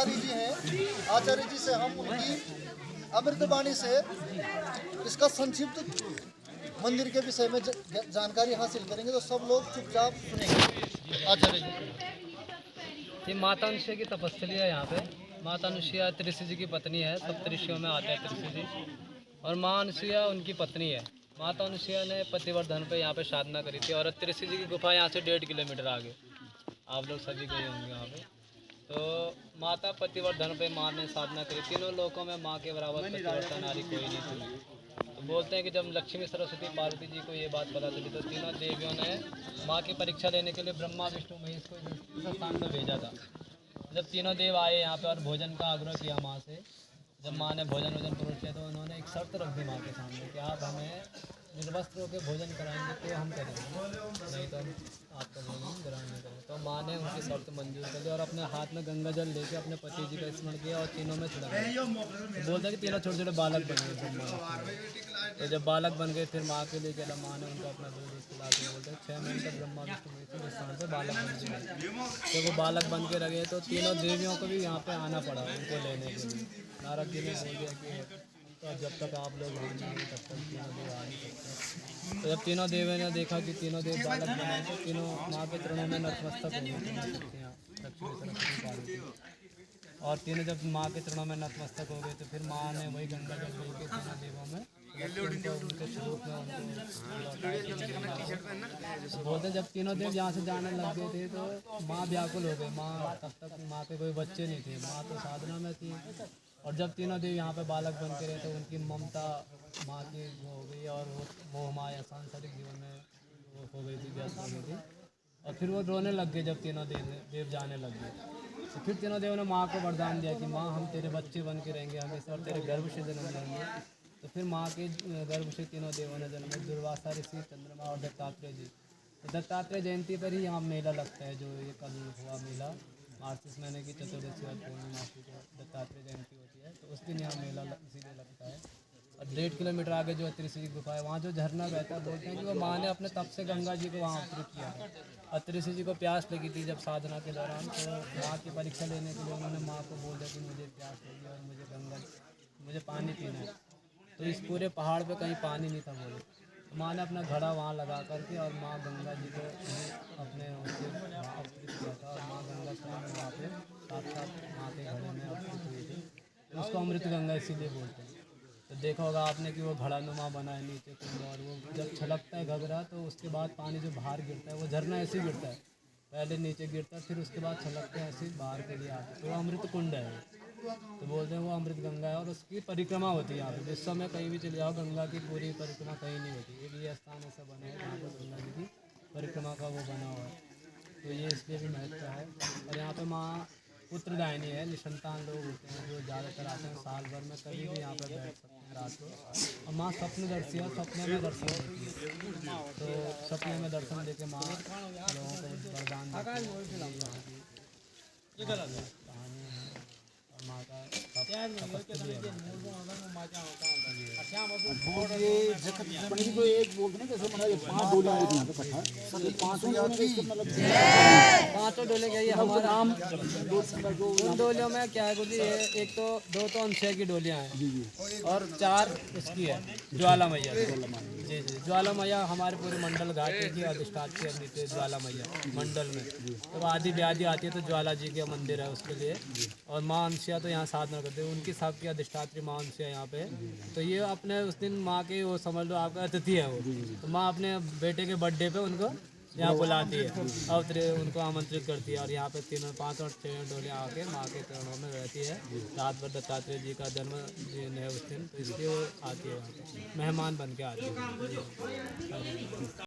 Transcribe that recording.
आचार्य जी हैं, आचार्य जी से हम उनकी अमृतवाणी से इसका संक्षिप्त मंदिर के विषय में जानकारी हासिल करेंगे। तो सब लोग चुपचाप सुनेंगे। आचार्य जी। ये माता अनुसुईया की तपस्थली है। यहाँ पे माता अनुसुईया त्रिषि जी की पत्नी है। सप्तऋषियों में आते हैं त्रिषि जी, और माँ अनुसुईया उनकी पत्नी है। माता अनुसुईया ने पतिवर्धन पे यहाँ पे साधना करी थी, और त्रिषि जी की गुफा यहाँ से 1.5 किलोमीटर आगे, आप लोग सभी गए होंगे यहाँ पे। तो माता पतिवर्धन पे माँ ने साधना करी। तीनों लोकों में माँ के बराबर पतिवर्धन नारी कोई नहीं थी। तो बोलते हैं कि जब लक्ष्मी सरस्वती पार्वती जी को ये बात पता चली तो तीनों देवियों ने माँ की परीक्षा लेने के लिए ब्रह्मा विष्णु महेश को इस स्थान पर भेजा था। जब तीनों देव आए यहाँ पे और भोजन का आग्रह किया माँ से, जब माँ ने भोजन परोस किया तो उन्होंने एक शर्त रख दी माँ के सामने कि आप हमें निर्वस्त्र होकर भोजन कराएंगे तो हम करेंगे, नहीं तो हम आपका भोजन ग्रहण नहीं करेंगे। तो माँ ने उनकी शर्त मंजूर कर ली और अपने हाथ में गंगा जल लेके अपने पति जी का स्मरण किया और तीनों में छिड़क दिया। तो बोलते हैं कि तीनों छोटे छोटे बालक बन गए। तो जब बालक बन गए फिर माँ के लिए चला, माँ ने उनको अपना दूध खिला के बोलते हैं 6 महीने तक ब्रह्मा विष्णु महेश इस स्थान से बालक बन के रहे। जब वो बालक बन के रहे तो तीनों देवियों को भी यहाँ पे आना पड़ा उनको लेने के लिए। नारद जी ने बोल दिया कि तो जब तक आप लोग आ नहीं तब तक तीनों देव आ नहीं सकते। तो जब तीनों देवियों ने देखा कि तीनों देव बालक बने तो तीनों माँ के चरणों में नतमस्तक हो गए। और तीनों जब माँ के चरणों में नतमस्तक हो गए तो फिर माँ ने वही गंगा जल लेके तीनों देवों में उनके स्वरूप में उनको बोलते जब तीनों देव यहाँ से जाने लग गए थे तो माँ व्याकुल हो गई। माँ तब तक माँ के कोई बच्चे नहीं थे, माँ तो साधना में थी। और जब तीनों देव यहाँ पे बालक बन के रहे तो उनकी ममता माँ की वो हो गई और वो मोह माया सांसारिक जीवन में वो हो गई थी, व्यस्त हो गई थी। और फिर वो रोने लग गए जब तीनों देव जाने लग गए। तो फिर तीनों देव ने माँ को वरदान दिया कि माँ हम तेरे बच्चे बन के रहेंगे हमेशा और तेरे गर्भ से जन्म लेंगे। तो फिर माँ के गर्भ से तीनों देवों ने जन्म लिया, दुर्वासा ऋषि, चंद्रमा और दत्तात्रेय जी। तो दत्तात्रेय जयंती पर ही यहाँ मेला लगता है, जो ये कल हुआ मेला मार्च महीने की चतुर्दशी और पूर्णिमा को दत्तात्रेय जयंती होती है। तो उस दिन यहाँ मेला इसीलिए लगता है। और 1.5 किलोमीटर आगे जो त्रिषि की गुफा है वहाँ जो झरना बहता है, बोलते हैं कि वो माँ ने अपने तप से गंगा जी को वहाँ अवतरित किया है। और त्रिषि जी को प्यास लगी थी जब साधना के दौरान, तो माँ की परीक्षा लेने के लिए उन्होंने माँ को बोल दिया कि मुझे प्यास लगी और मुझे पानी पीना है। तो इस पूरे पहाड़ पे कहीं पानी नहीं था बोले, तो माँ ने अपना घड़ा वहाँ लगा करके और माँ गंगा जी को अपने उससे अवतरित किया था। और माँ गंगा स्वयं वहाँ पे साक्षात माँ के घड़े में अवतरित हुई थी। तो उसको अमृत गंगा इसीलिए बोलते हैं। तो देखा होगा आपने कि वो घड़ानुमा बना है नीचे कुंड, और वो जब छलकता है घगरा तो उसके बाद पानी जो बाहर गिरता है वो झरना ऐसे ही गिरता है, पहले नीचे गिरता है फिर उसके बाद छलकते हैं ऐसे बाहर के लिए आते, तो वो अमृत कुंड है। तो बोलते हैं वो अमृत गंगा है और उसकी परिक्रमा होती है यहाँ पे। जिस समय कहीं भी चले जाओ गंगा की पूरी परिक्रमा कहीं नहीं होती। एक ये स्थान ऐसा बना है जहाँ पर गंगा जी की परिक्रमा का वो बना हुआ है, तो ये इसलिए भी महत्व है। और यहाँ पे माँ पुत्रदायिनी है, निसंतान लोग होते हैं जो ज़्यादातर आते हैं साल भर में कभी भी यहाँ पर बैठ सकते हैं रात को। और माँ स्वप्नदर्शी है, सपने में दर्शन देती है। तो सपने में दर्शन देके माँ लोगों को वरदान देती है। कहानी है माँ का तपस्या है। ये जगत पंडित को एक बोलते हैं जैसे मतलब ये 5 डोलियां होती हैं यहाँ पे इकट्ठा, तो 5 डोलियों में इसका मतलब 5 डोले क्या ये हमारा नाम उन डोलियों में क्या है गुरु जी, एक तो 2 तो अनुसुईया की डोलियाँ हैं और 4 उसकी है ज्वाला मैया। जी जी, ज्वाला मैया हमारे पूरे मंडल घाटी की अधिष्ठात्री अद्वितीय ज्वाला मैया मंडल में। तो आदि व्याधि आती है तो ज्वाला जी का मंदिर है उसके लिए। और माँ अनुसुईया तो यहाँ साधना करते हैं, उनकी सबकी अधिष्ठात्री माँ अनुसुईया यहाँ पे। तो ये अपने उस दिन माँ के वो समझ लो आपका अतिथि है वो, तो माँ अपने बेटे के बर्थडे पे उनको यहाँ बुलाती है और उनको आमंत्रित करती है। और यहाँ पे 3, 5 और 6 डोलियाँ आके माँ के चरणों में रहती है। रात भर दत्तात्रेय जी का जन्मदिन है उस दिन, तो इसलिए वो आती है यहाँ पे मेहमान बन के आती है।